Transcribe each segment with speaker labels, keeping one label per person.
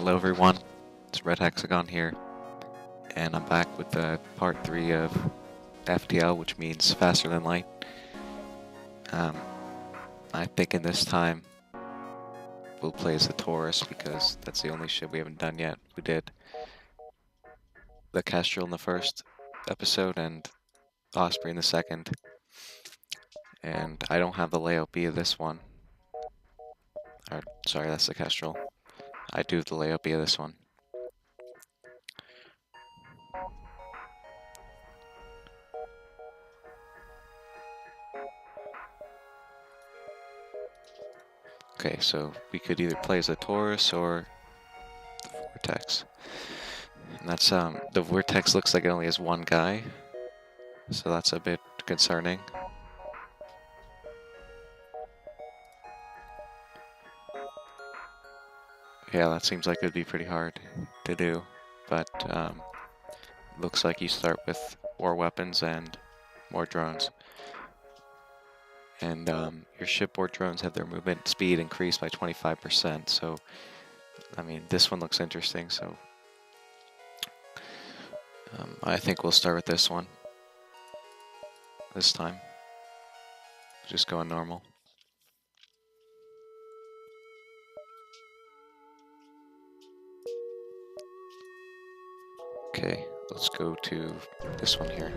Speaker 1: Hello everyone, it's RedHexagon here, and I'm back with part 3 of FTL, which means faster than light. I'm thinking this time we'll play as the Torus because that's the only ship we haven't done yet. We did the Kestrel in the first episode and Osprey in the second, and I don't have the layout B of this one. Sorry, that's the Kestrel. I do have the layout B of this one. Okay, so we could either play as the Torus or the Vortex. And that's, the Vortex looks like it only has one guy, so that's a bit concerning. Yeah, that seems like it'd be pretty hard to do, but looks like you start with more weapons and more drones. And your shipboard drones have their movement speed increased by 25%, so, I mean, this one looks interesting, so I think we'll start with this one this time. Just going normal. Okay, let's go to this one here.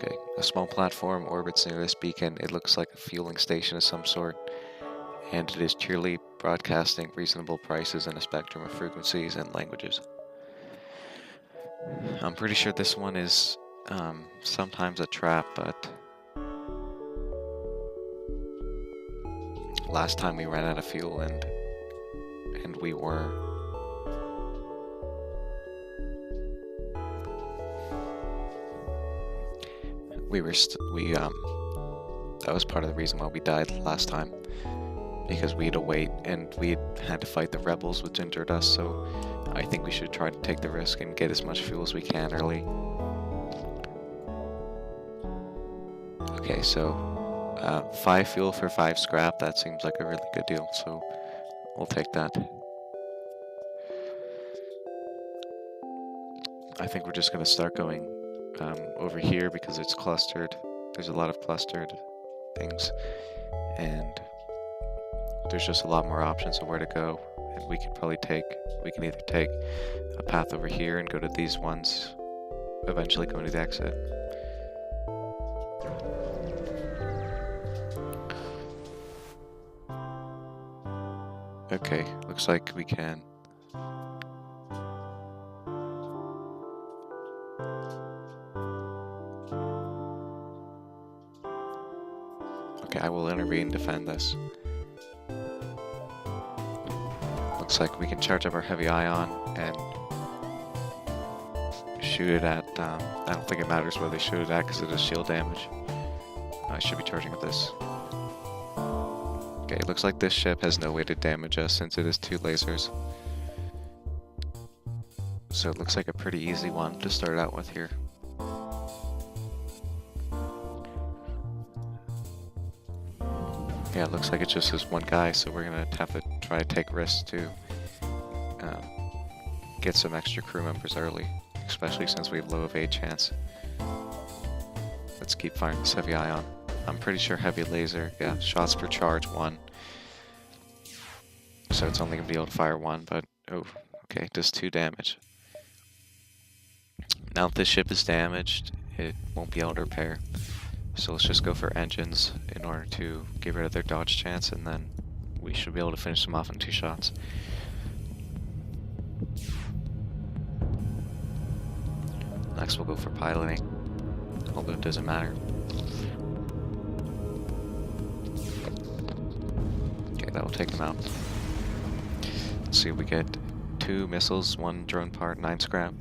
Speaker 1: Okay, a small platform orbits near this beacon. It looks like a fueling station of some sort, and it is cheerily broadcasting reasonable prices in a spectrum of frequencies and languages. I'm pretty sure this one is sometimes a trap, but last time we ran out of fuel and we were that was part of the reason why we died last time, because we had to wait and we had to fight the rebels which injured us, so I think we should try to take the risk and get as much fuel as we can early. Okay, so 5 fuel for 5 scrap, that seems like a really good deal, so we'll take that. I think we're just going to start going over here because it's clustered. There's a lot of clustered things, and there's just a lot more options of where to go. And we can either take a path over here and go to these ones, eventually going to the exit. Okay, looks like we can. Okay, I will intervene and defend this. Looks like we can charge up our heavy ion and shoot it at, I don't think it matters where they shoot it at because it is shield damage. I should be charging up this. Okay, it looks like this ship has no way to damage us since it is 2 lasers. So it looks like a pretty easy one to start out with here. Yeah, it looks like it's just this one guy, so we're gonna have to try to take risks to get some extra crew members early, especially since we have low evade chance. Let's keep firing this heavy ion. I'm pretty sure heavy laser, yeah, shots per charge 1. So it's only gonna be able to fire 1, but oh, okay, does 2 damage. Now if this ship is damaged, it won't be able to repair. So let's just go for engines in order to get rid of their dodge chance, and then we should be able to finish them off in 2 shots. Next we'll go for piloting, although it doesn't matter. Okay, that will take them out. Let's see, we get 2 missiles, 1 drone part, 9 scrap.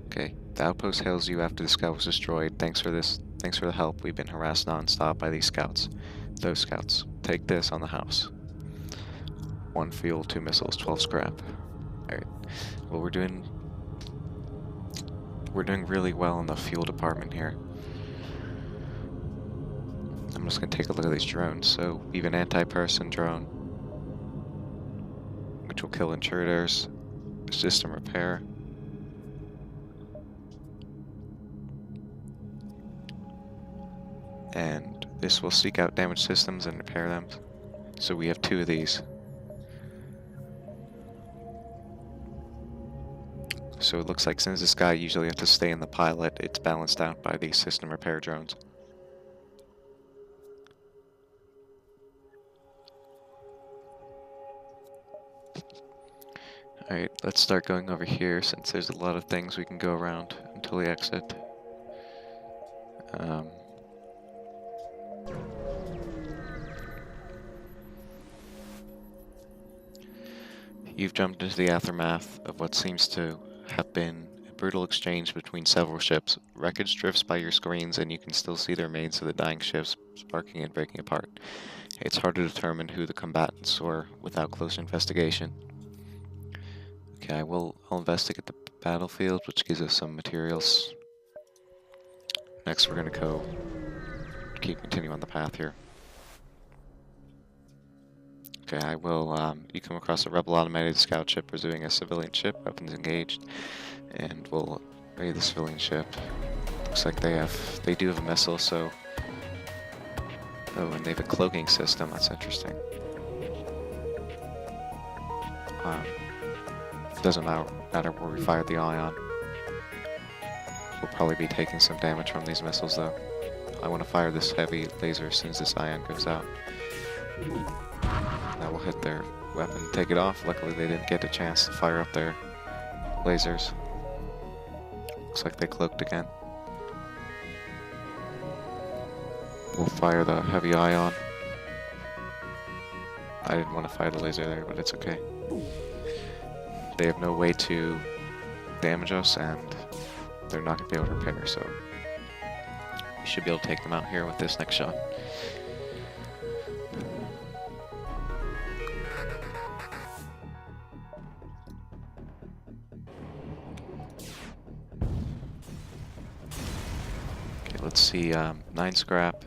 Speaker 1: Okay, the outpost hails you after the scout was destroyed. Thanks for the help. We've been harassed non-stop by these scouts. Those scouts. Take this on the house. 1 fuel, 2 missiles, 12 scrap. Alright. Well, we're doing really well in the fuel department here. I'm just going to take a look at these drones. So we have an anti-person drone, which will kill intruders, system repair. And this will seek out damaged systems and repair them. So we have 2 of these. So it looks like since this guy usually has to stay in the pilot, it's balanced out by these system repair drones. Alright, let's start going over here since there's a lot of things we can go around until we exit. You've jumped into the aftermath of what seems to have been a brutal exchange between several ships. Wreckage drifts by your screens and you can still see the remains of the dying ships sparking and breaking apart. It's hard to determine who the combatants were without close investigation. Okay, I'll investigate the battlefield, which gives us some materials. Next we're going to continue on the path here. Okay, I will, you come across a rebel automated scout ship pursuing a civilian ship, weapons engaged, and we'll raid the civilian ship. Looks like they do have a missile, so... Oh, and they have a cloaking system, that's interesting. Doesn't matter where we fire the ion. We'll probably be taking some damage from these missiles, though. I want to fire this heavy laser as soon as this ion goes out. That will hit their weapon, take it off. Luckily they didn't get a chance to fire up their lasers. Looks like they cloaked again. We'll fire the heavy ion. I didn't want to fire the laser there, but it's okay. They have no way to damage us, and they're not going to be able to repair, so we should be able to take them out here with this next shot. Let's see, 9 scrap.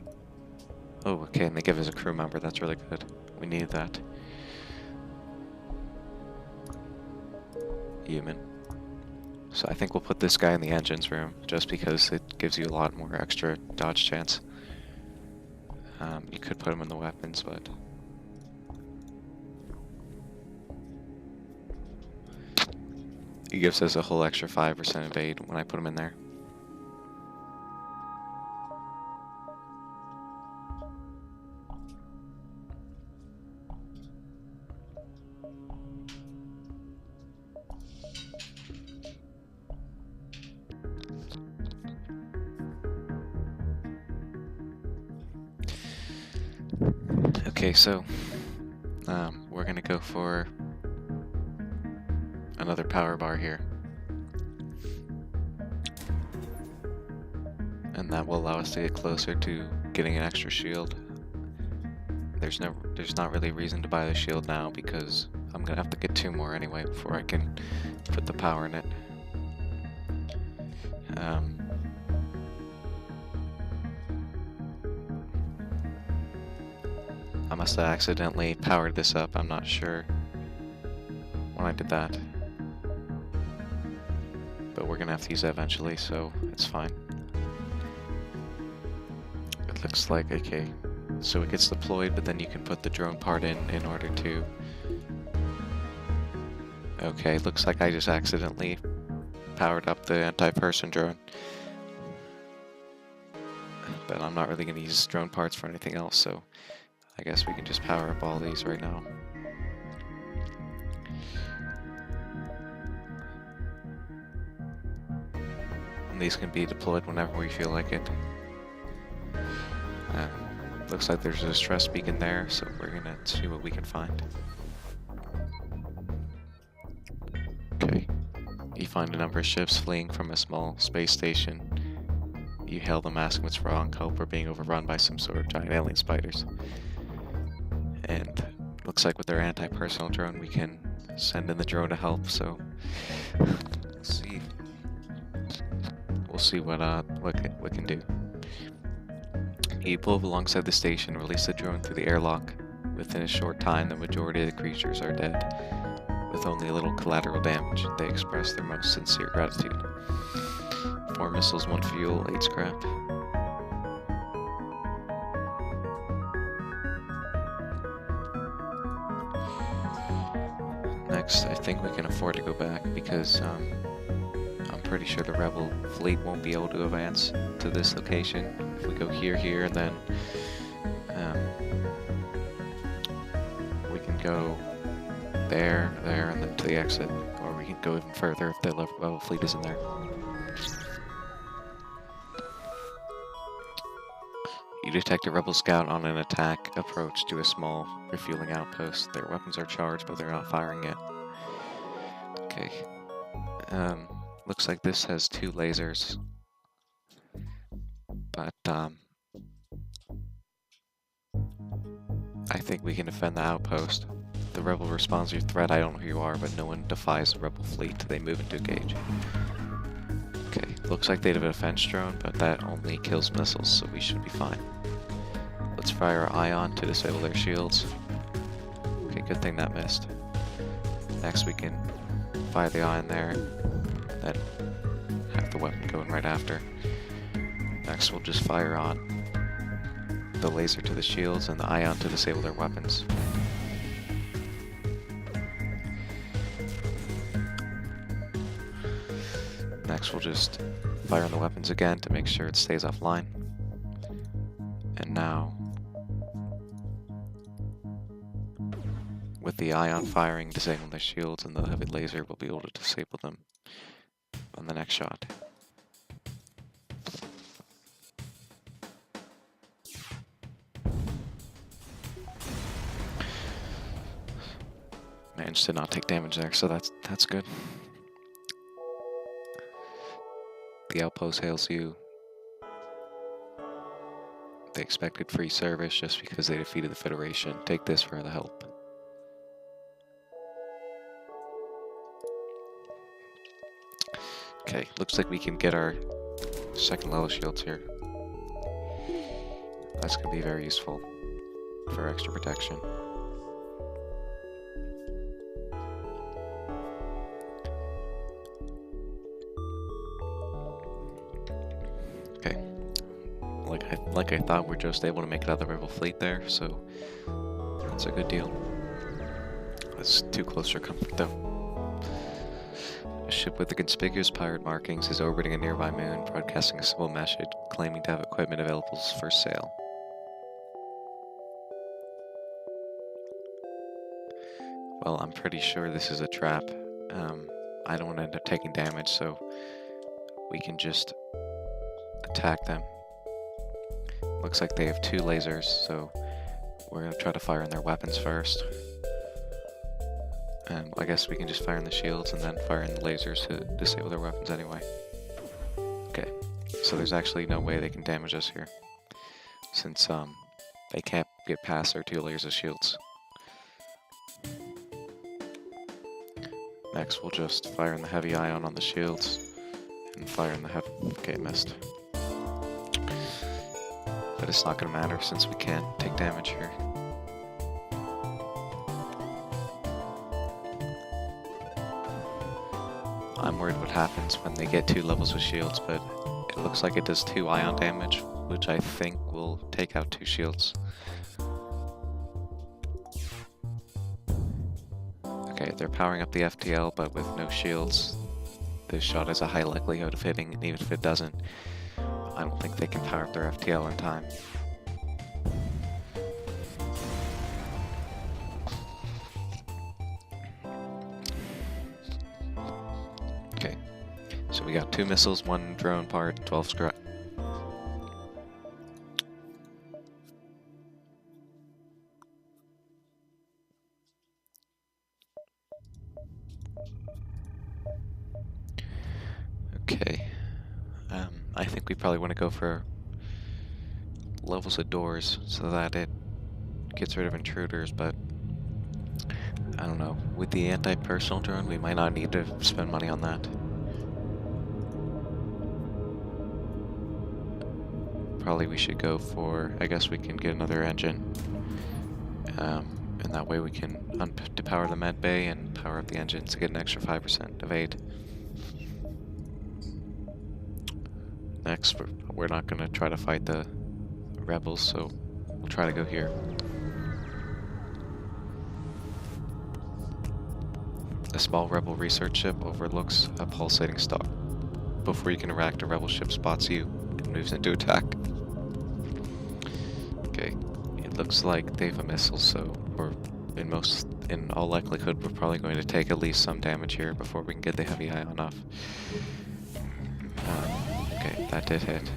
Speaker 1: Oh, okay, and they give us a crew member. That's really good. We need that. Human. So I think we'll put this guy in the engines room, just because it gives you a lot more extra dodge chance. You could put him in the weapons, but... he gives us a whole extra 5% evade when I put him in there. Okay, so we're gonna go for another power bar here, and that will allow us to get closer to getting an extra shield. There's not really a reason to buy the shield now because I'm gonna have to get 2 more anyway before I can put the power in it. I must have accidentally powered this up, I'm not sure when I did that. But we're gonna have to use that eventually, so it's fine. It looks like, okay, so it gets deployed, but then you can put the drone part in order to... Okay, looks like I just accidentally powered up the anti-person drone. But I'm not really gonna use drone parts for anything else, so I guess we can just power up all these right now. And these can be deployed whenever we feel like it. Looks like there's a distress beacon there, so we're gonna see what we can find. Okay. You find a number of ships fleeing from a small space station. You hail them, asking what's wrong, hope we're being overrun by some sort of giant alien spiders. And looks like with their anti-personnel drone we can send in the drone to help, so we'll see what we can do. You pull up alongside the station, release the drone through the airlock. Within a short time, the majority of the creatures are dead. With only a little collateral damage, they express their most sincere gratitude. 4 missiles, 1 fuel, 8 scrap. Next, I think we can afford to go back because I'm pretty sure the rebel fleet won't be able to advance to this location. If we go here, and then we can go there, and then to the exit, or we can go even further if the rebel fleet isn't there. You detect a rebel scout on an attack approach to a small refueling outpost. Their weapons are charged, but they're not firing yet. Okay. Looks like this has 2 lasers. But, I think we can defend the outpost. The rebel responds to your threat. I don't know who you are, but no one defies the rebel fleet. They move into engage. Okay, looks like they have a defense drone, but that only kills missiles, so we should be fine. Let's fire our ion to disable their shields. Okay, good thing that missed. Next we can fire the ion there, then have the weapon going right after. Next we'll just fire on the laser to the shields and the ion to disable their weapons. Next we'll just fire on the weapons again to make sure it stays offline. And now, with the ion firing, disabling their shields, and the heavy laser, we'll be able to disable them on the next shot. Managed to not take damage there, so that's good. The outpost hails you. They expected free service just because they defeated the Federation. Take this for the help. Okay, looks like we can get our 2nd level shields here. That's going to be very useful for extra protection. Okay. Like I thought, we're just able to make it out of the rebel fleet there, so that's a good deal. That's too close for comfort though. A ship with the conspicuous pirate markings is orbiting a nearby moon, broadcasting a simple message claiming to have equipment available for sale. Well, I'm pretty sure this is a trap. I don't want to end up taking damage, so we can just attack them. Looks like they have 2 lasers, so we're going to try to fire on their weapons first. And I guess we can just fire on the shields and then fire in the lasers to disable their weapons anyway. Okay, so there's actually no way they can damage us here, since they can't get past their 2 layers of shields. Next we'll just fire in the heavy ion on the shields and fire in the heavy... Okay, missed. But it's not going to matter since we can't take damage here. I'm worried what happens when they get 2 levels of shields, but it looks like it does 2 ion damage, which I think will take out 2 shields. Okay, they're powering up the FTL, but with no shields, this shot has a high likelihood of hitting, and even if it doesn't, I don't think they can power up their FTL in time. Okay, so we got 2 missiles, 1 drone part, 12 scrap. Okay. I think we probably want to go for levels of doors so that it gets rid of intruders, but I don't know. With the anti-personnel drone, we might not need to spend money on that. probably we should go for, I guess we can get another engine. And that way we can depower the med bay and power up the engines to get an extra 5% of aid. Next, we're not going to try to fight the rebels, so we'll try to go here. A small rebel research ship overlooks a pulsating star. Before you can interact, a rebel ship spots you and moves into attack. Okay, it looks like they have a missile, so in all likelihood, we're probably going to take at least some damage here before we can get the heavy ion off. Okay, that did hit.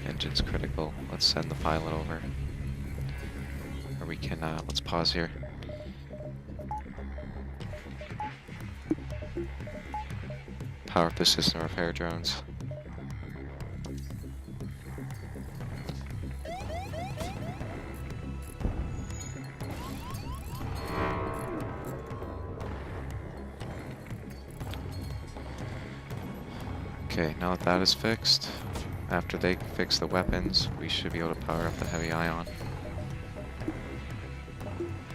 Speaker 1: Engine's critical. Let's send the pilot over. Or we can, let's pause here. Power up the system repair drones. Okay, now that that is fixed, after they fix the weapons, we should be able to power up the heavy ion.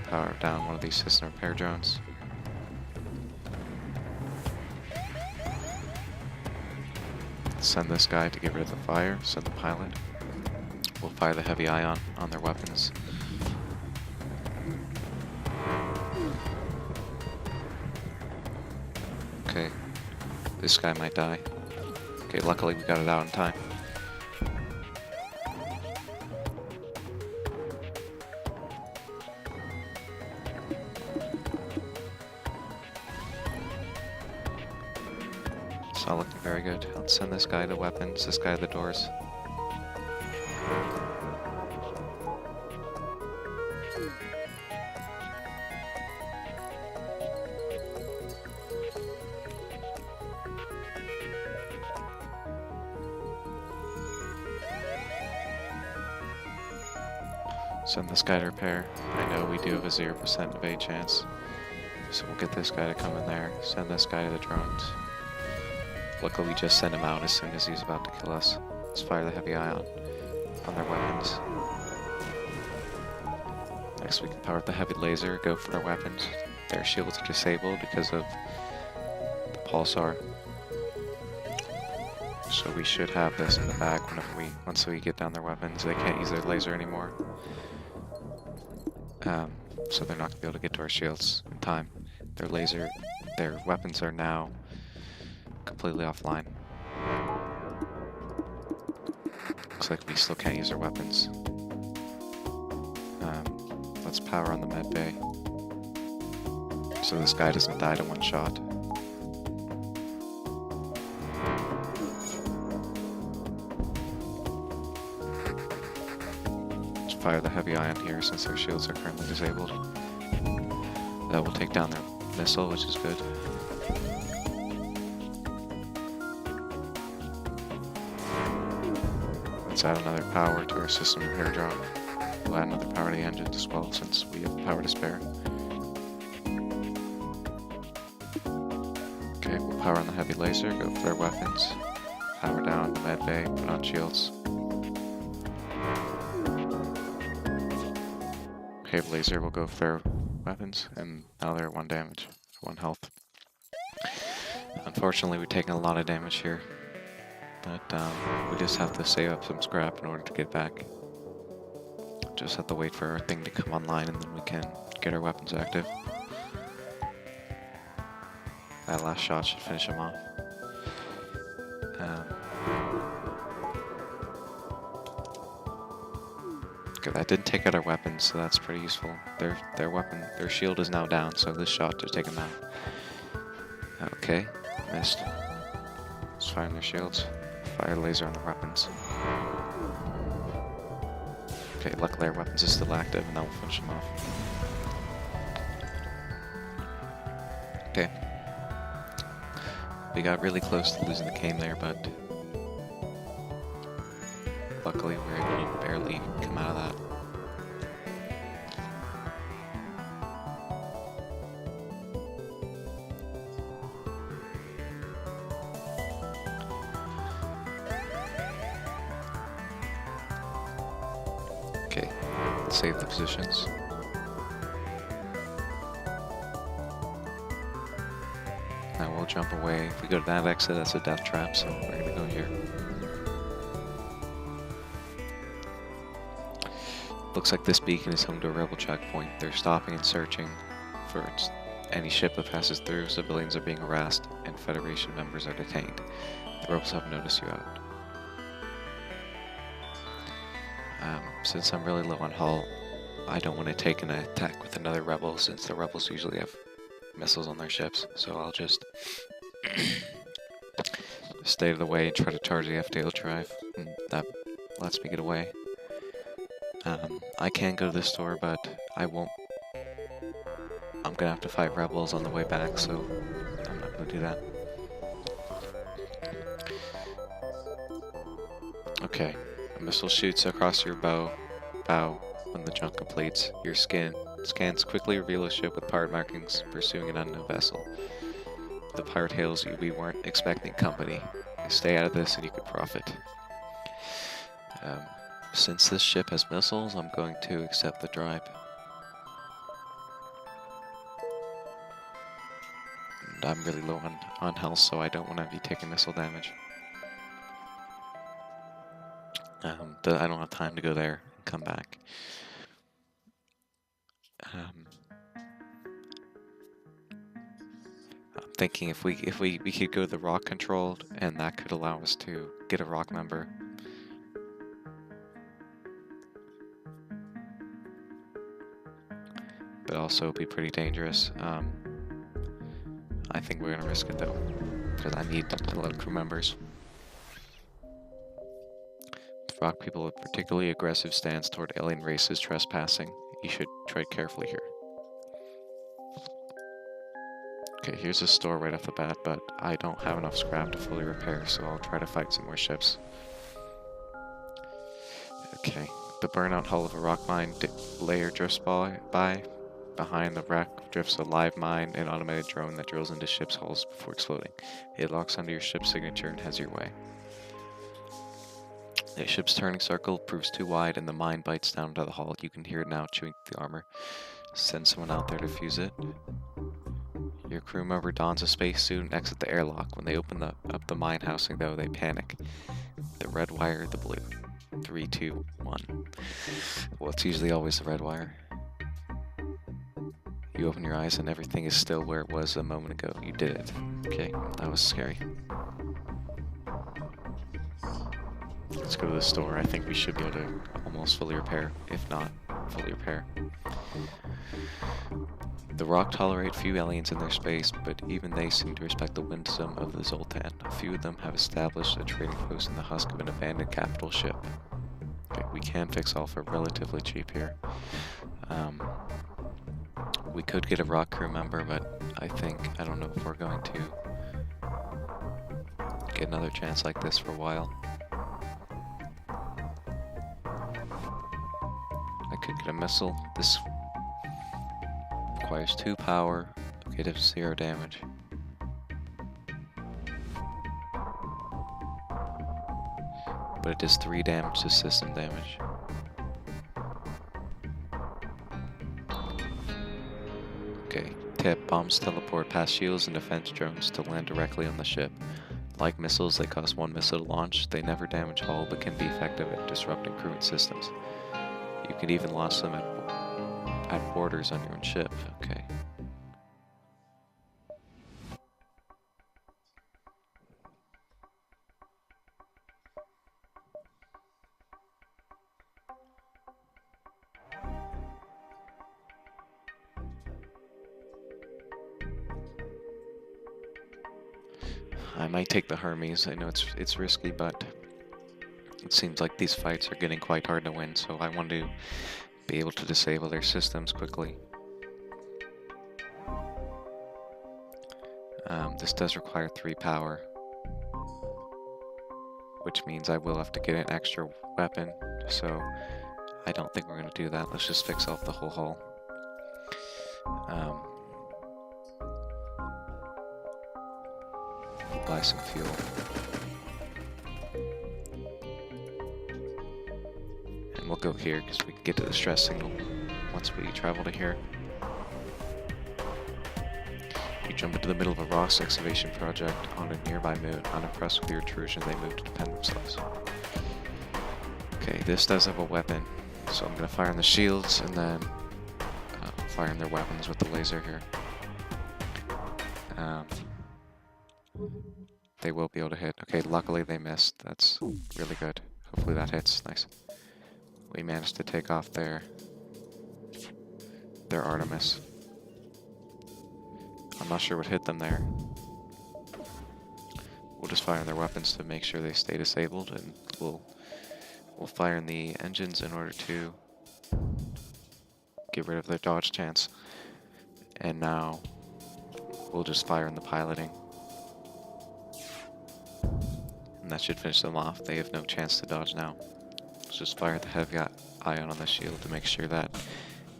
Speaker 1: Power down one of these system repair drones. Send this guy to get rid of the fire, send the pilot. We'll fire the heavy ion on their weapons. Okay, this guy might die. Okay, luckily we got it out in time. It's not looking very good. Let's send this guy to weapons, this guy to the doors. Send this guy to repair. I know we do have a 0% of aid chance. So we'll get this guy to come in there. Send this guy to the drones. Luckily we just sent him out as soon as he's about to kill us. Let's fire the heavy ion on their weapons. Next we can power up the heavy laser, go for their weapons. Their shields are disabled because of the pulsar. So we should have this in the bag once we get down their weapons. They can't use their laser anymore. So they're not going to be able to get to our shields in time. Their weapons are now completely offline. Looks like we still can't use our weapons. Let's power on the med bay. So this guy doesn't die to one shot. Fire the heavy ion here since their shields are currently disabled. That will take down their missile, which is good. Let's add another power to our system repair drone. We'll add another power to the engines as well since we have power to spare. Okay, we'll power on the heavy laser, go for their weapons. Power down the med bay, put on shields. Okay, laser will go for their weapons, and now they're at 1 damage, 1 health. Unfortunately, we've taken a lot of damage here, but we just have to save up some scrap in order to get back. Just have to wait for our thing to come online, and then we can get our weapons active. That last shot should finish him off. Okay, that didn't take out our weapons, so that's pretty useful. Their shield is now down, so this shot to take them out. Okay, missed. Let's fire on their shields. Fire laser on their weapons. Okay, luckily their weapons are still active, and that will finish them off. Okay. We got really close to losing the game there, but luckily we were able to barely come out of that. save the positions. Now we'll jump away. If we go to that exit, that's a death trap, so we're gonna go here. Looks like this beacon is home to a rebel checkpoint. They're stopping and searching for any ship that passes through. Civilians are being harassed, and Federation members are detained. The rebels have noticed you out. Since I'm really low on hull, I don't want to take an attack with another rebel, since the rebels usually have missiles on their ships, so I'll just stay out of the way and try to charge the FTL drive, and that lets me get away. I can go to this store, but I won't. I'm gonna have to fight rebels on the way back, so I'm not gonna do that. Okay, a missile shoots across your bow when the jump completes. Your scans quickly reveal a ship with pirate markings pursuing an unknown vessel. The pirate hails you. We weren't expecting company. Stay out of this and you could profit. Since this ship has missiles, I'm going to accept the drive. And I'm really low on health, so I don't want to be taking missile damage. I don't have time to go there and come back. I'm thinking if we could go to the rock controlled, and that could allow us to get a rock member. But also be pretty dangerous. I think we're gonna risk it though, because I need a lot of crew members. Rock people with particularly aggressive stance toward alien races trespassing. You should tread carefully here. Okay, here's a store right off the bat, but I don't have enough scrap to fully repair, so I'll try to fight some more ships. Okay, the burnout hull of a rock mine layer drifts by. Behind the wreck drifts a live mine, an automated drone that drills into ship's hulls before exploding. It locks onto your ship's signature and heads your way. The ship's turning circle proves too wide and the mine bites down into the hull. You can hear it now chewing through the armor. Send someone out there to fuse it. Your crew member dons a spacesuit and exits the airlock. When they open up the mine housing, though, they panic. The red wire, the blue. 3, 2, 1. Well, it's usually always the red wire. You open your eyes and everything is still where it was a moment ago. You did it. Okay, that was scary. Let's go to the store. I think we should be able to almost fully repair, if not fully repair. The rock tolerate few aliens in their space, but even they seem to respect the wisdom of the Zoltan. A few of them have established a trading post in the husk of an abandoned capital ship. Okay, we can fix all for relatively cheap here. We could get a rock crew member, but I don't know if we're going to get another chance like this for a while. I could get a missile. This requires 2 power. Okay, it does 0 damage. But it does 3 damage to system damage. Okay, tip. Bombs teleport past shields and defense drones to land directly on the ship. Like missiles, they cost 1 missile to launch. They never damage hull, but can be effective at disrupting crewing systems. You can even launch them at borders on your own ship. Okay. I might take the Hermes. I know it's risky, but it seems like these fights are getting quite hard to win, so I want to be able to disable their systems quickly. This does require 3 power, which means I will have to get an extra weapon, so I don't think we're going to do that. Let's just fix off the whole hull. Buy some fuel. And we'll go here because we can get to the stress signal once we travel to here. You jump into the middle of a Ross excavation project on a nearby moon. Unimpressed with your intrusion, they move to defend themselves. Okay, this does have a weapon, so I'm going to fire on the shields and then fire on their weapons with the laser here. They will be able to hit. Okay, luckily they missed. That's really good. Hopefully that hits. Nice. We managed to take off their Artemis. I'm not sure what hit them there. We'll just fire on their weapons to make sure they stay disabled, and we'll fire in the engines in order to get rid of their dodge chance. And now we'll just fire in the piloting. And that should finish them off. They have no chance to dodge now. Let's just fire the heavy ion on the shield to make sure that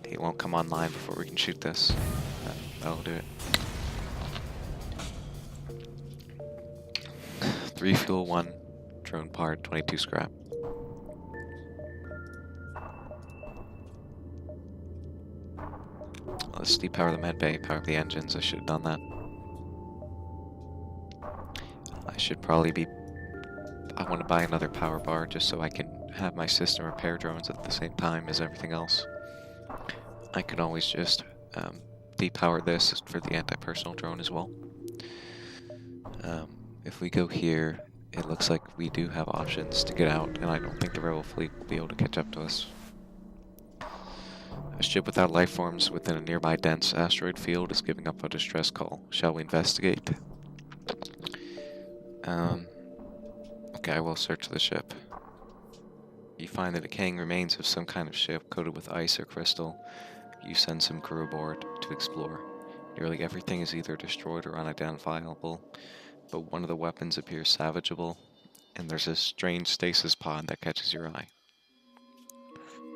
Speaker 1: it won't come online before we can shoot this. That'll do it. 3 fuel, 1 drone part, 22 scrap. Let's depower the med bay, power up the engines. I should have done that. I should probably be... I want to buy another power bar just so I can have my system repair drones at the same time as everything else. I could always just depower this for the anti-personnel drone as well. If we go here, it looks like we do have options to get out, and I don't think the rebel fleet will be able to catch up to us. A ship without life forms within a nearby dense asteroid field is giving up a distress call. Shall we investigate? Okay, I will search the ship. You find the decaying remains of some kind of ship coated with ice or crystal. You send some crew aboard to explore. Nearly everything is either destroyed or unidentifiable, but one of the weapons appears salvageable, and there's a strange stasis pod that catches your eye.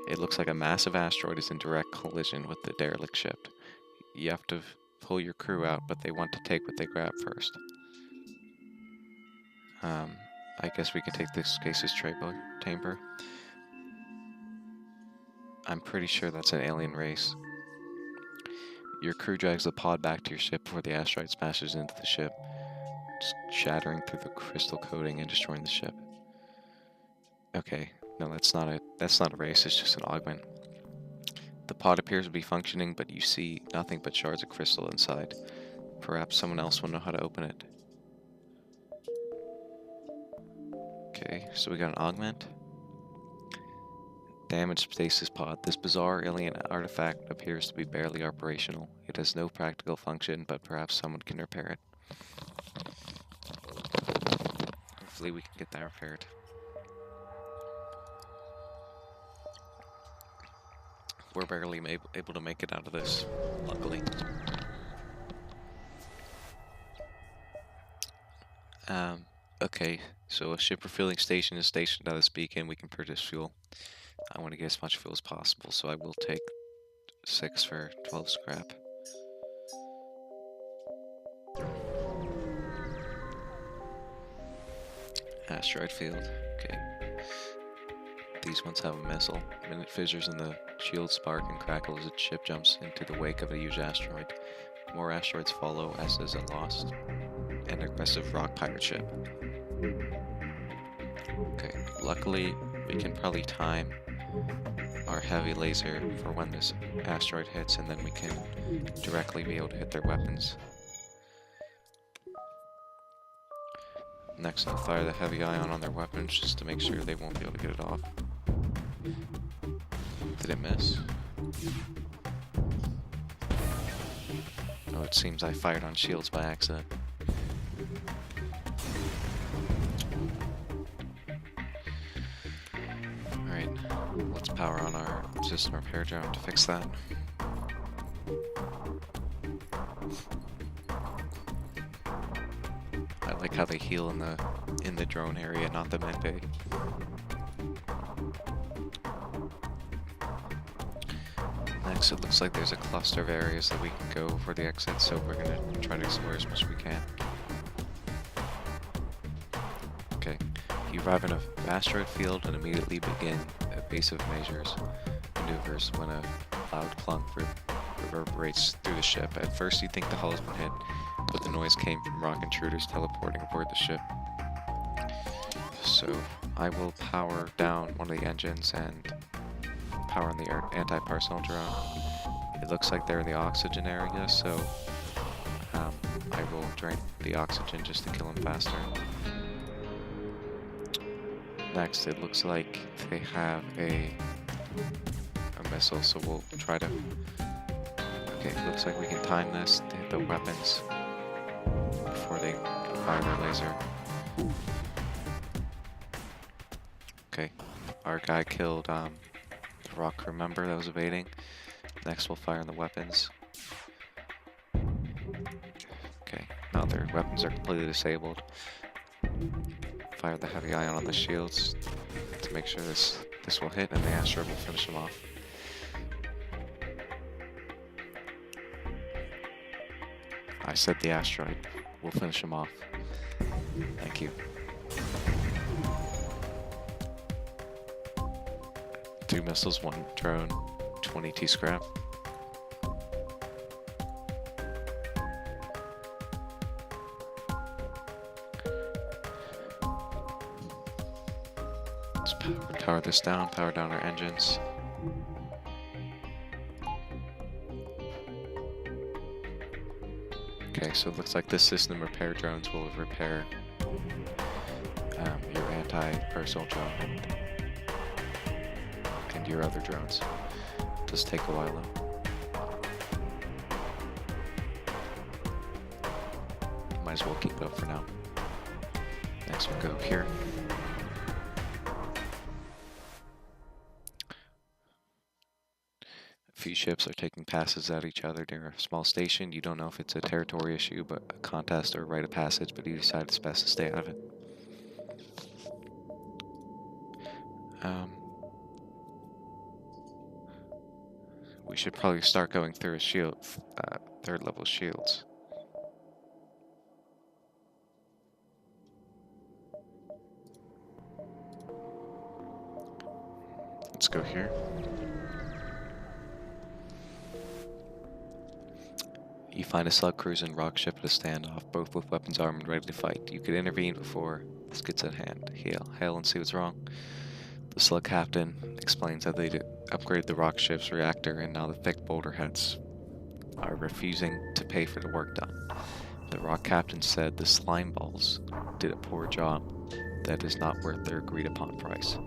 Speaker 1: It looks like a massive asteroid is in direct collision with the derelict ship. You have to pull your crew out, but they want to take what they grab first. I guess we can take this case's chamber. I'm pretty sure that's an alien race. Your crew drags the pod back to your ship before the asteroid smashes into the ship, just shattering through the crystal coating and destroying the ship. Okay, no, that's not a race, it's just an augment. The pod appears to be functioning, but you see nothing but shards of crystal inside. Perhaps someone else will know how to open it. Okay, so we got an augment. Damaged stasis pod. This bizarre alien artifact appears to be barely operational. It has no practical function, but perhaps someone can repair it. Hopefully we can get that repaired. We're barely able to make it out of this, luckily. Okay, so a ship refueling station is stationed at this beacon. We can purchase fuel. I want to get as much fuel as possible, so I will take 6 for 12 scrap. Asteroid field. Okay. These ones have a missile. When it fissures in the shield spark and crackle as its ship jumps into the wake of a huge asteroid. More asteroids follow, as does a lost and aggressive rock pirate ship. Okay, luckily we can probably time our heavy laser for when this asteroid hits, and then we can directly be able to hit their weapons. Next, I'll fire the heavy ion on their weapons just to make sure they won't be able to get it off. Did it miss? Oh, it seems I fired on shields by accident. Alright, let's power on our system repair drone to fix that. I like how they heal in the drone area, not the med bay. Next, it looks like there's a cluster of areas that we can go for the exit, so we're gonna try to explore as much as we can. Okay, you arrive in an asteroid field and immediately begin evasive maneuvers when a loud clunk reverberates through the ship. At first you think the hull has been hit, but the noise came from rock intruders teleporting aboard the ship. So I will power down one of the engines and power on the anti-personnel drone. It looks like they're in the oxygen area, so I will drain the oxygen just to kill them faster. Next, it looks like they have a missile, so we'll try to... Okay, it looks like we can time this to hit the weapons before they fire their laser. Okay, our guy killed the rock crew member that was evading. Next we'll fire on the weapons. Okay, now their weapons are completely disabled. Fire the heavy ion on the shields to make sure this will hit, and the asteroid will finish them off. I said the asteroid will finish them off. Thank you. 2 missiles, 1 drone, 20 scrap. Let's power this down, power down our engines. Okay, so it looks like this system repair drones will repair your anti-personnel drone and your other drones. Just take a while though. Might as well keep it up for now. Next we'll go here. A few ships are taking passes at each other near a small station. You don't know if it's a territory issue, but a contest or a rite of passage, but you decide it's best to stay out of it. We should probably start going through a shield, 3rd level shields. Let's go here. You find a slug cruiser and rock ship at a standoff, both with weapons armed and ready to fight. You could intervene before this gets at hand. Hail and see what's wrong. The slug captain explains that they upgraded the rock ship's reactor, and now the thick boulder heads are refusing to pay for the work done. The rock captain said the slime balls did a poor job that is not worth their agreed upon price.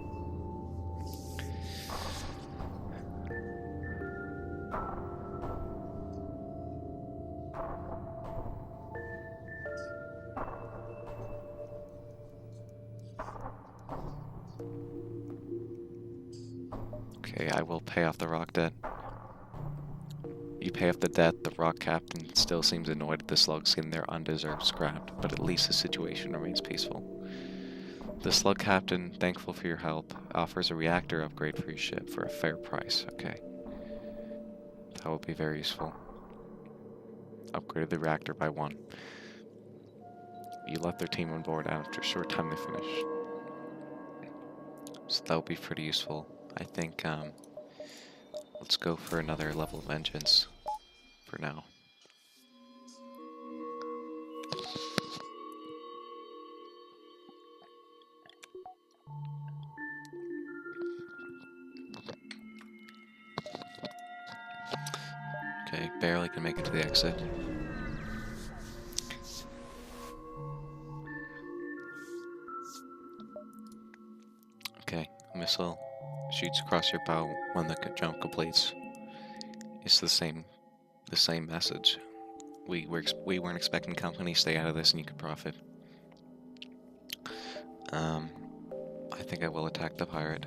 Speaker 1: Okay, I will pay off the rock debt. You pay off the debt, the rock captain still seems annoyed at the slugs getting their undeserved scrapped, but at least the situation remains peaceful. The slug captain, thankful for your help, offers a reactor upgrade for your ship for a fair price. Okay. That will be very useful. Upgraded the reactor by 1. You left their team on board after a short time to finish. So that will be pretty useful. I think, let's go for another level of engines for now. Okay, barely can make it to the exit. Okay, missile shoots across your bow when the jump completes. It's the same message. We weren't expecting company. Stay out of this, and you could profit. I think I will attack the pirate.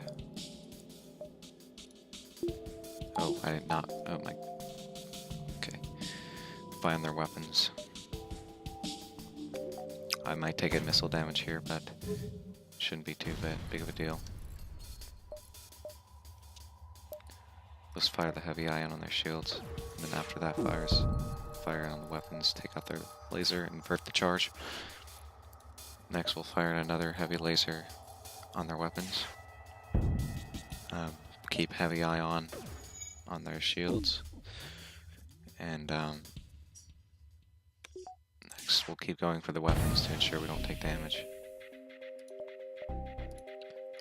Speaker 1: Oh, I did not. Oh my. Okay. Find their weapons. I might take a missile damage here, but shouldn't be too big of a deal. Let's fire the heavy ion on their shields, and then after that fire on the weapons, take out their laser, invert the charge. Next we'll fire another heavy laser on their weapons. keep heavy eye on their shields, and next we'll keep going for the weapons to ensure we don't take damage.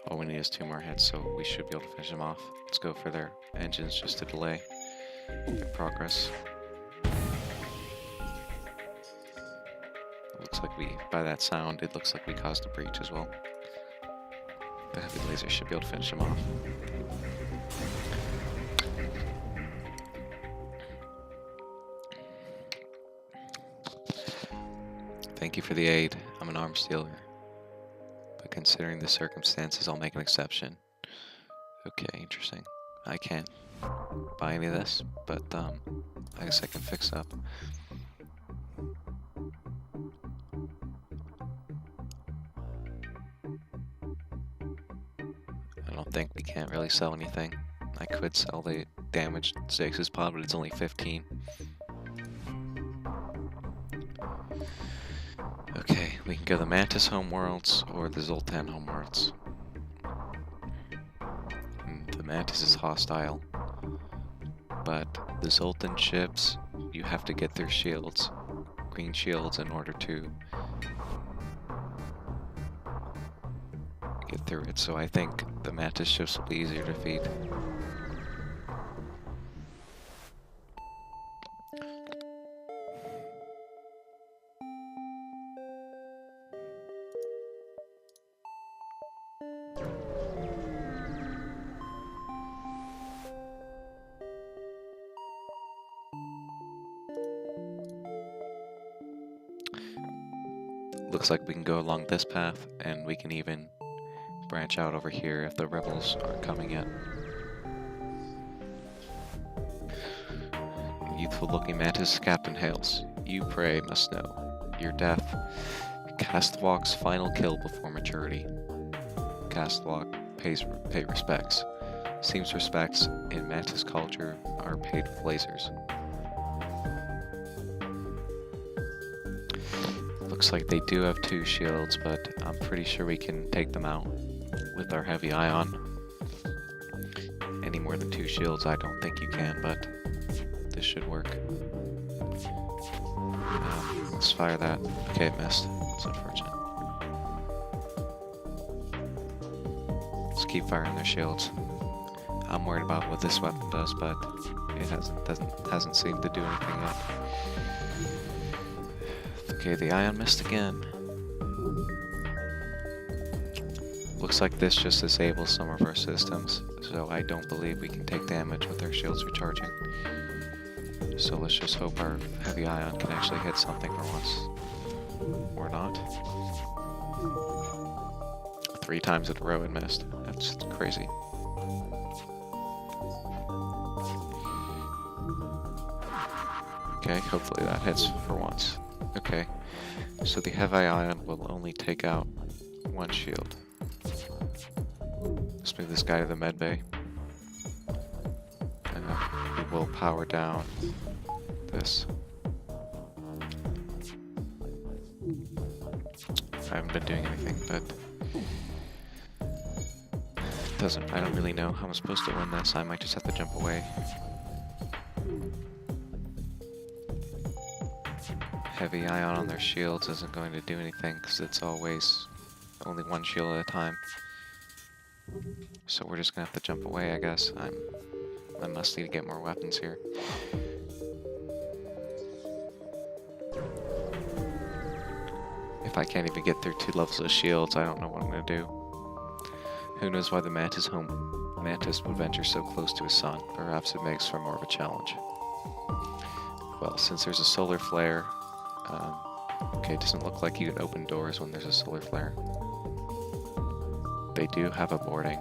Speaker 1: All we need is 2 more hits, so we should be able to finish them off. Let's go for their engines just to delay their progress. It looks like by that sound, it looks like we caused a breach as well. The heavy laser should be able to finish them off. Thank you for the aid. I'm an arms dealer. But considering the circumstances, I'll make an exception. Okay, interesting. I can't buy any of this, but I guess I can fix up. I don't think we can't really sell anything. I could sell the damaged Stasis pod, but it's only 15. Okay, we can go the Mantis homeworlds or the Zoltan homeworlds. The Mantis is hostile, but the Zoltan ships, you have to get their shields, green shields, in order to get through it. So I think the Mantis ships will be easier to defeat. Looks like we can go along this path, and we can even branch out over here if the rebels aren't coming yet. Youthful looking Mantis Captain hails. You, prey, must know your death. Castwalk's final kill before maturity. Castwalk pay respects. Seems respects in Mantis culture are paid with lasers. Looks like they do have 2 shields, but I'm pretty sure we can take them out with our heavy ion. Any more than 2 shields, I don't think you can, but this should work. Let's fire that. Okay, it missed. It's unfortunate. Let's keep firing their shields. I'm worried about what this weapon does, but it hasn't seemed to do anything yet. Okay, the ion missed again. Looks like this just disables some of our systems, so I don't believe we can take damage with our shields recharging. So let's just hope our heavy ion can actually hit something for once. Or not. 3 times in a row it missed. That's crazy. Okay, hopefully that hits for once. Okay, so the heavy ion will only take out 1 shield. Let's move this guy to the med bay. And we will power down this. I haven't been doing anything, but I don't really know how I'm supposed to win this. I might just have to jump away. Heavy ion on their shields isn't going to do anything because it's always only 1 shield at a time. So we're just gonna have to jump away, I guess. I must need to get more weapons here. If I can't even get through 2 levels of shields, I don't know what I'm gonna do. Who knows why the Mantis would venture so close to his sun? Perhaps it makes for more of a challenge. Well, since there's a solar flare, okay, it doesn't look like you can open doors when there's a solar flare. They do have a boarding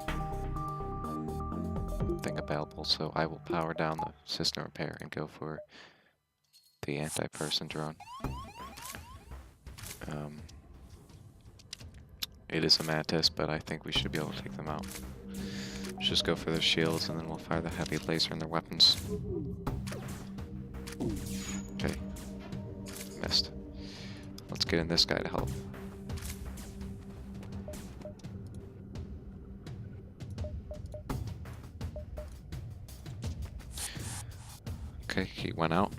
Speaker 1: thing available, so I will power down the system repair and go for the anti-person drone. It is a Mantis, but I think we should be able to take them out. Let's just go for their shields, and then we'll fire the heavy laser in their weapons. Okay. Missed. Let's get in this guy to help. Okay, he went out.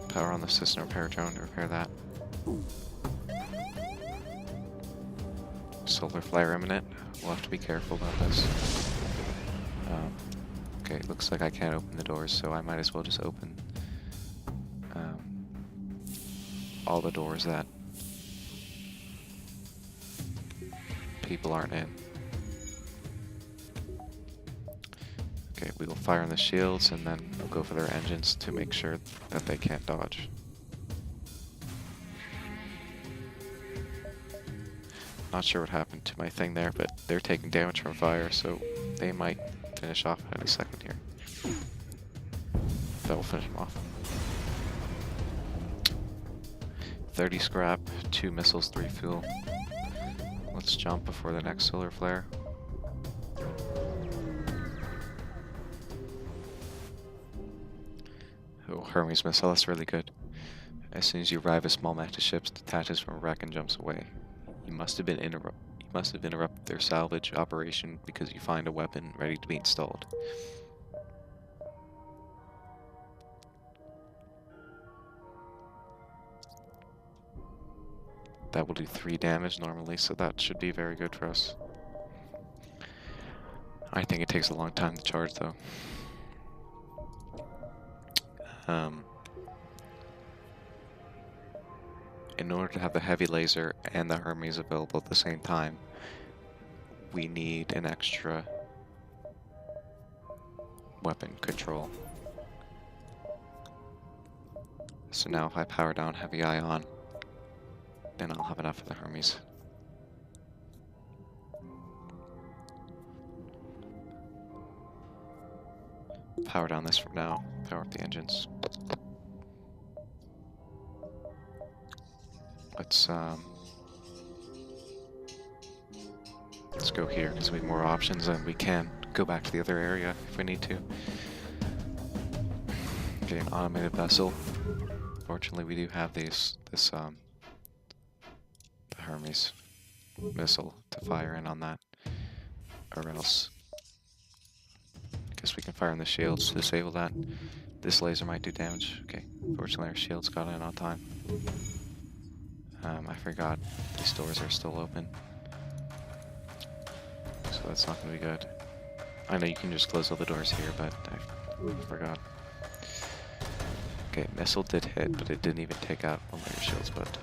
Speaker 1: Power on the system repair drone to repair that. Solar flare imminent. We'll have to be careful about this. Okay, looks like I can't open the doors, so I might as well just open all the doors that people aren't in. Okay, we will fire on the shields and then we'll go for their engines to make sure that they can't dodge. Not sure what happened to my thing there, but they're taking damage from fire, so they might finish off any second here. That will finish them off. 30 scrap, 2 missiles, 3 fuel. Let's jump before the next solar flare. Oh, Hermes missile, that's really good. As soon as you arrive, a small match of ships detaches from a wreck and jumps away. You must have interrupted their salvage operation because you find a weapon ready to be installed. That will do 3 damage normally, so that should be very good for us. I think it takes a long time to charge, though. In order to have the heavy laser and the Hermes available at the same time, we need an extra weapon control. So now if I power down heavy ion, then I'll have enough of the Hermes. Power down this for now, power up the engines. Let's go here because we have more options and we can go back to the other area if we need to. Okay, an automated vessel. Fortunately, we do have the Hermes missile to fire in on that, or else I guess we can fire on the shields to disable that. This laser might do damage. Okay, fortunately our shields got in on time. I forgot these doors are still open, so that's not going to be good. I know you can just close all the doors here, but I forgot. Okay, missile did hit, but it didn't even take out one of your shields, but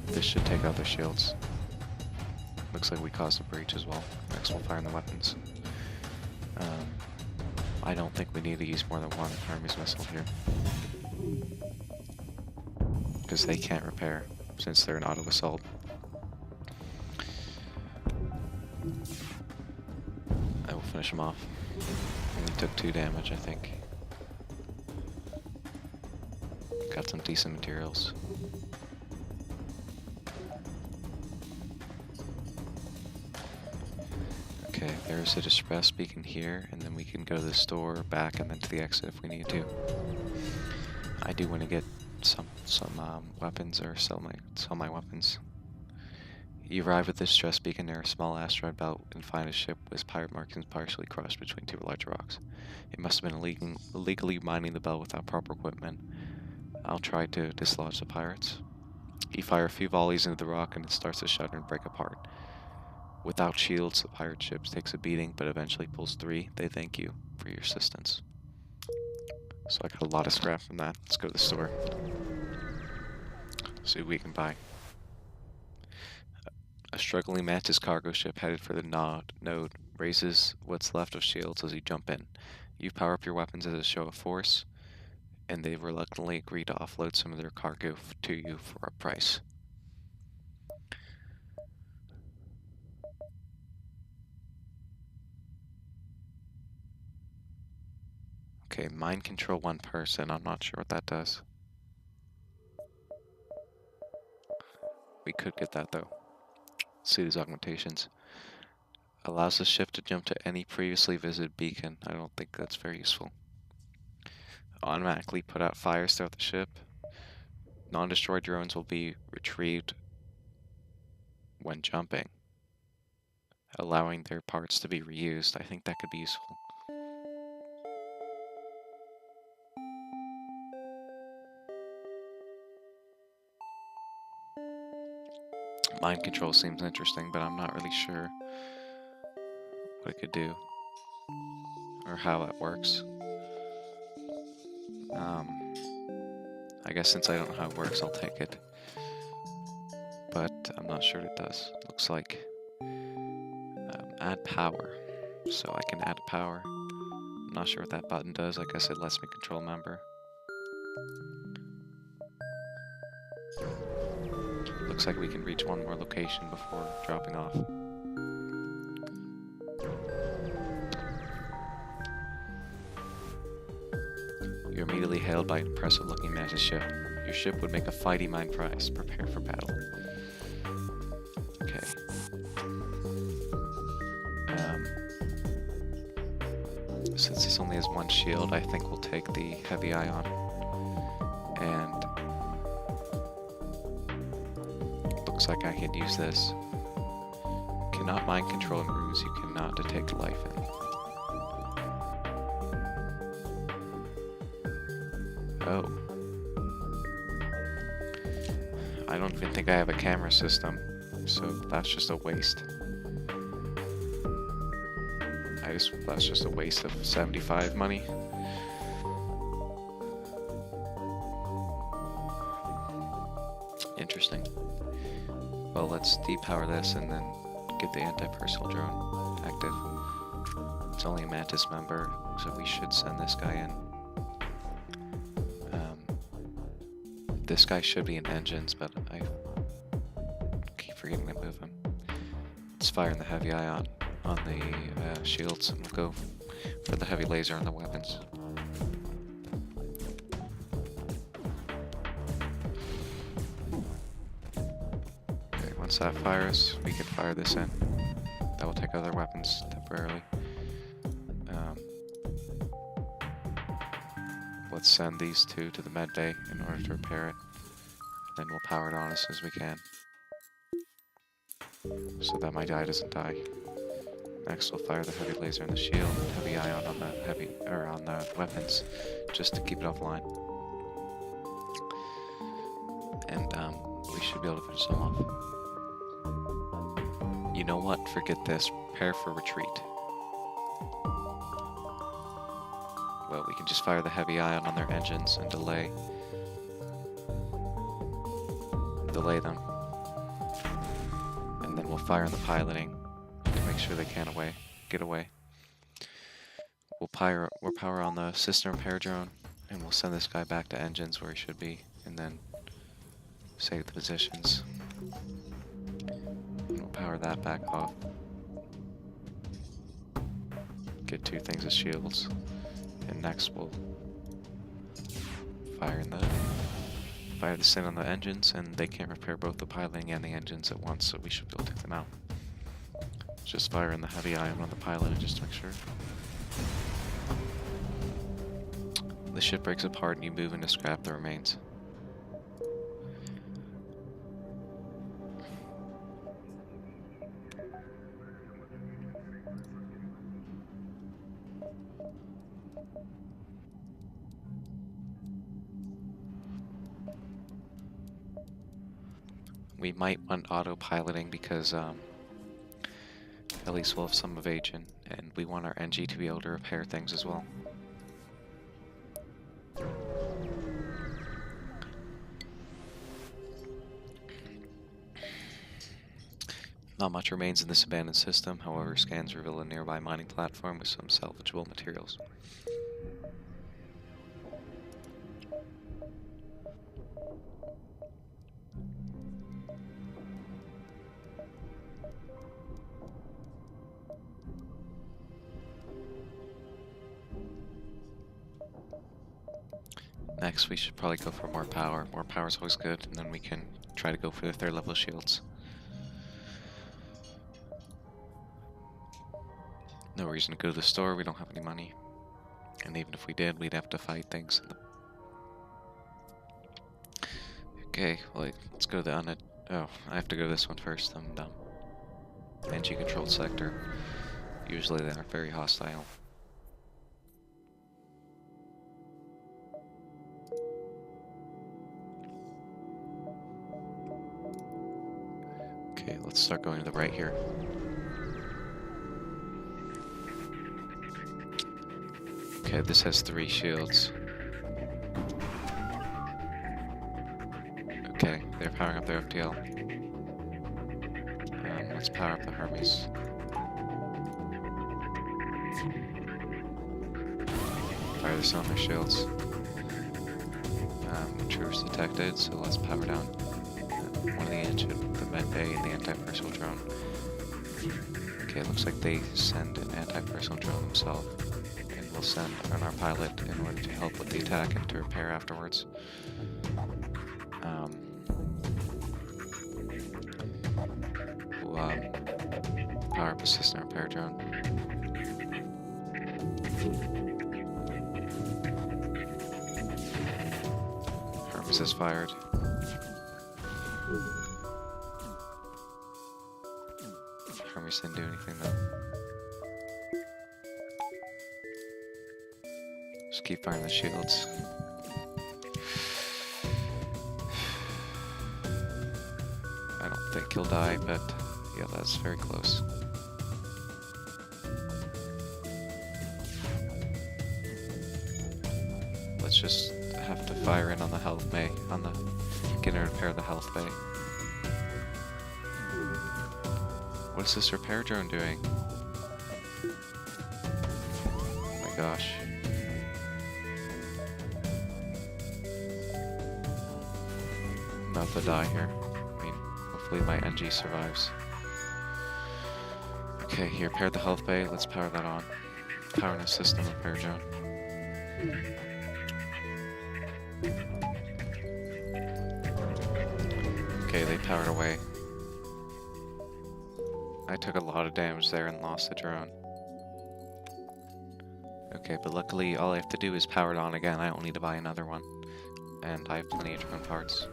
Speaker 1: this should take out their shields. Looks like we caused a breach as well. Next we'll fire on the weapons. I don't think we need to use more than one Hermes missile here, because they can't repair since they're an auto assault. I will finish them off. Only took 2 damage, I think. Got some decent materials. Okay, there's a distress beacon here, and then we can go to the store, back, and then to the exit if we need to. I do want to get some weapons, or sell my weapons. You arrive at this distress beacon near a small asteroid belt and find a ship with pirate markings partially crushed between 2 large rocks. It must have been illegally mining the belt without proper equipment. I'll try to dislodge the pirates. You fire a few volleys into the rock and it starts to shudder and break apart. Without shields, the pirate ship takes a beating, but eventually pulls 3. They thank you for your assistance. So I got a lot of scrap from that. Let's go to the store. See what we can buy. A struggling Mantis cargo ship headed for the node raises what's left of shields as you jump in. You power up your weapons as a show of force, and they reluctantly agree to offload some of their cargo to you for a price. Okay, mind control 1 person. I'm not sure what that does. We could get that though. Let's see these augmentations. Allows the ship to jump to any previously visited beacon. I don't think that's very useful. Automatically put out fires throughout the ship. Non-destroyed drones will be retrieved when jumping, allowing their parts to be reused. I think that could be useful. Mind control seems interesting, but I'm not really sure what it could do or how that works. I guess since I don't know how it works, I'll take it. But I'm not sure what it does. Looks like add power. So I can add power. I'm not sure what that button does. I guess it lets me control a member. Looks like we can reach one more location before dropping off. You're immediately hailed by an impressive-looking mantis ship. Your ship would make a fighting mine prize. Prepare for battle. Okay. Since this only has one shield, I think we'll take the heavy ion. And looks like I can use this. Cannot mind control in rooms you cannot detect life in. Oh. I don't even think I have a camera system, so that's just a waste. That's just a waste of 75 money. Interesting. Well, let's depower this and then get the anti-personal drone active. It's only a Mantis member, so we should send this guy in. This guy should be in engines, but I keep forgetting to move him. Let's fire in the heavy ion on the shields, and we'll go for the heavy laser on the weapons. Okay, once that fires, we can fire this in. That will take other weapons temporarily. Let's send these two to the med bay in order to repair it. Then we'll power it on as soon as we can, so that my guy doesn't die. Next, we'll fire the heavy laser on the shield and heavy ion on the weapons, just to keep it offline. And we should be able to finish them off. You know what? Forget this. Prepare for retreat. Well, we can just fire the heavy ion on their engines and delay them. And then we'll fire on the piloting to make sure they can't get away. We'll power on the system repair drone, and we'll send this guy back to engines where he should be, and then save the positions. And we'll power that back off. Get two things as shields. And next we'll fire this in on the engines, and they can't repair both the piloting and the engines at once, so we should be able to take them out. Just fire in the heavy ion on the pilot just to make sure. The ship breaks apart and you move in to scrap the remains. We might want autopiloting because at least we'll have some evasion, and we want our NG to be able to repair things as well. Not much remains in this abandoned system, however, scans reveal a nearby mining platform with some salvageable materials. Next, we should probably go for more power. More power is always good, and then we can try to go for the third level shields. No reason to go to the store, we don't have any money. And even if we did, we'd have to fight things. Okay, well, let's go to the oh, I have to go this one first, I'm dumb. NG controlled sector. Usually they are very hostile. Okay, let's start going to the right here. Okay, this has 3 shields. Okay, they're powering up their FTL. Let's power up the Hermes. Fire this on their shields. Torus detected, so let's power down one of the engine, the med bay, and the anti-personal drone. Okay, looks like they send an anti-personal drone themselves, and we'll send on our pilot in order to help with the attack and to repair afterwards. We'll power up assist and repair drone. Hermes is fired. Hermes didn't do anything though. Just keep firing the shields. I don't think he'll die, but yeah, that's very close. Let's just have to fire in on the health bay, on the get and repair the health bay. What's this repair drone doing? Oh my gosh. I'm about to die here. I mean, hopefully my NG survives. Okay, here, repair the health bay. Let's power that on. Power and assist on the repair drone. Okay, they powered away. I took a lot of damage there and lost the drone. Okay, but luckily all I have to do is power it on again. I don't need to buy another one. And I have plenty of drone parts.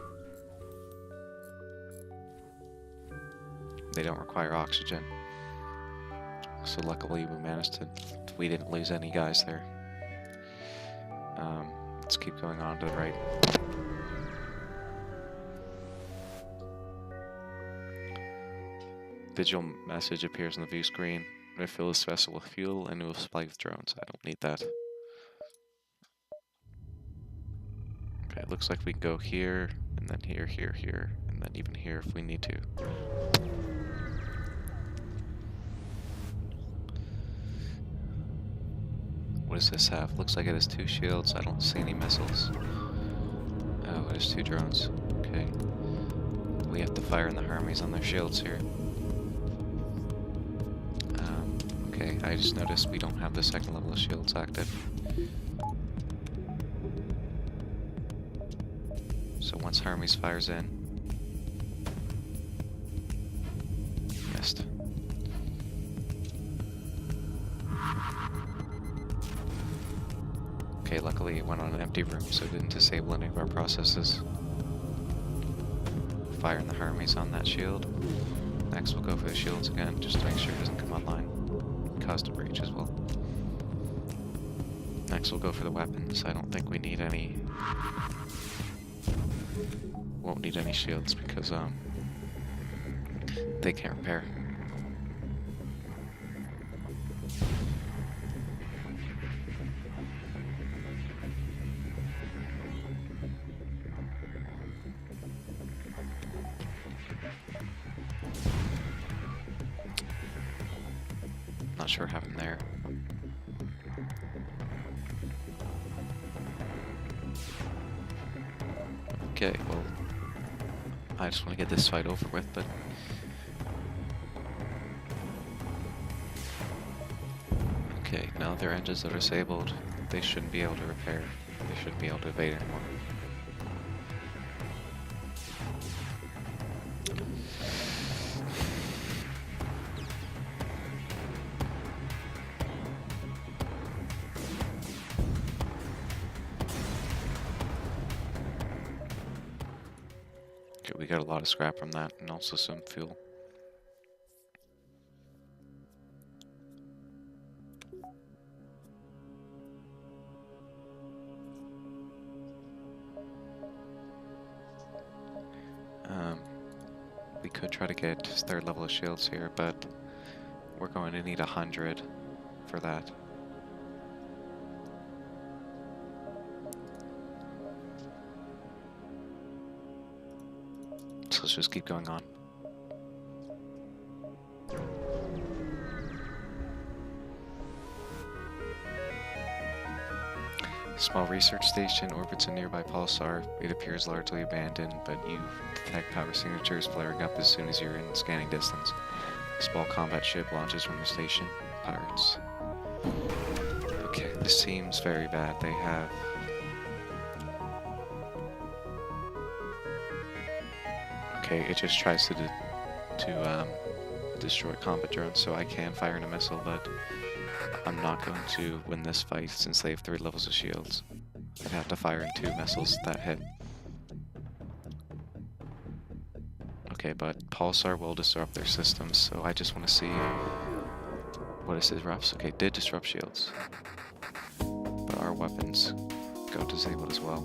Speaker 1: They don't require oxygen. So luckily we didn't lose any guys there. Let's keep going on to the right. Digital message appears on the view screen. Refill this vessel with fuel and it will supply with drones. I don't need that. Okay, it looks like we can go here, and then here, here, here, and then even here if we need to. What does this have? Looks like it has 2 shields. I don't see any missiles. Oh, it has 2 drones. Okay. We have to fire in the Hermes on their shields here. Okay, I just noticed we don't have the 2nd level of shields active. So once Hermes fires in... Missed. Okay, luckily it went on an empty room, so it didn't disable any of our processes. Fire in the Hermes on that shield. Next we'll go for the shields again, just to make sure it doesn't come online. Caused a breach as well. Next we'll go for the weapons. I don't think we need any... Won't need any shields because they can't repair. Not sure what happened there. Okay, well, I just want to get this fight over with, but... Okay, now their engines are disabled. They shouldn't be able to repair. They shouldn't be able to evade anymore. We got a lot of scrap from that, and also some fuel. We we could try to get 3rd level of shields here, but we're going to need 100 for that. So let's just keep going on. Small research station orbits a nearby pulsar. It appears largely abandoned, but you detect power signatures flaring up as soon as you're in scanning distance. A small combat ship launches from the station. Pirates. Okay, this seems very bad. They have... Okay, it just tries to destroy combat drones, so I can fire in a missile, but I'm not going to win this fight since they have 3 levels of shields. I'd have to fire in 2 missiles that hit. Okay, but Pulsar will disrupt their systems, so I just want to see what it disrupts. Okay, did disrupt shields. But our weapons go disabled as well.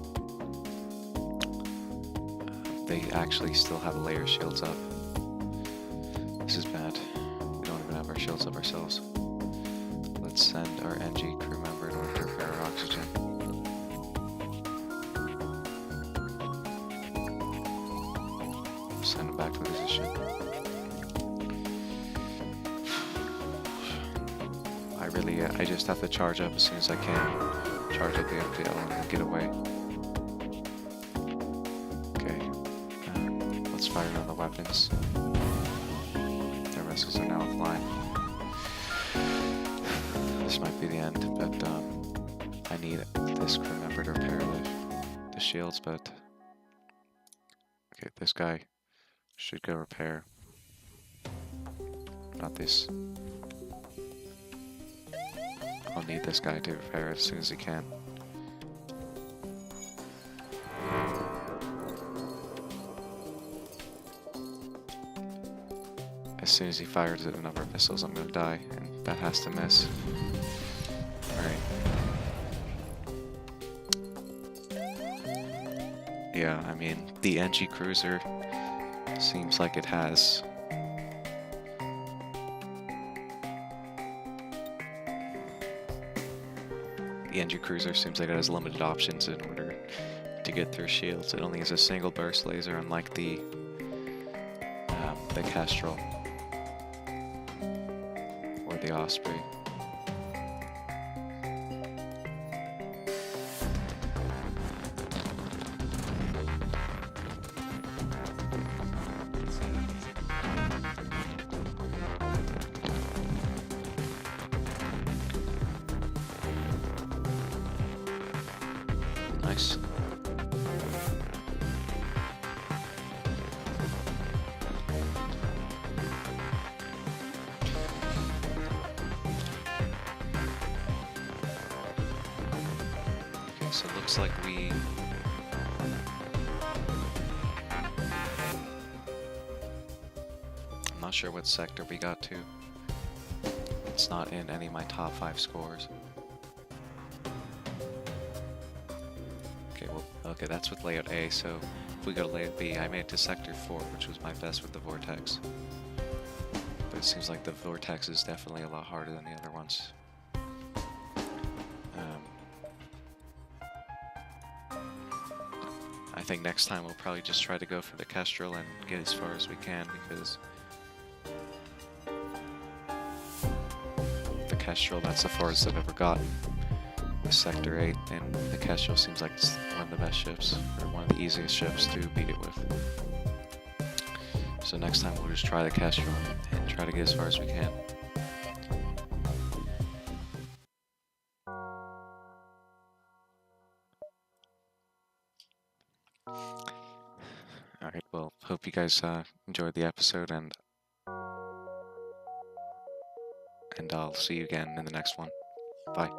Speaker 1: They actually still have layer shields up. This is bad. We don't even have our shields up ourselves. Let's send our NG crew member in order to repair our oxygen. Send him back to the position. I just have to charge up as soon as I can. Charge up the FTL and then get away. Okay. Let's fire on the weapons. Their missiles are now offline. This might be the end, but I need this crew member to repair the shields, but... Okay, this guy should go repair. Not this. I'll need this guy to repair as soon as he can. As soon as he fires at a number of missiles, I'm gonna die, and that has to miss. Alright. Yeah, I mean, the NG Cruiser seems like it has... The NG Cruiser seems like it has limited options in order to get through shields. It only has a single burst laser, unlike the Kestrel or the Osprey. Nice. Okay, so it looks like we... I'm not sure what sector we got to. It's not in any of my top 5 scores. Okay, that's with layout A, so if we go to layout B, I made it to sector 4, which was my best with the vortex. But it seems like the vortex is definitely a lot harder than the other ones. I think next time we'll probably just try to go for the Kestrel and get as far as we can, because the Kestrel, that's the farthest I've ever gotten. Sector 8, and the Kestrel seems like it's one of the best ships, or one of the easiest ships to beat it with. So next time we'll just try the Kestrel and try to get as far as we can. Alright, well, hope you guys enjoyed the episode, and I'll see you again in the next one. Bye.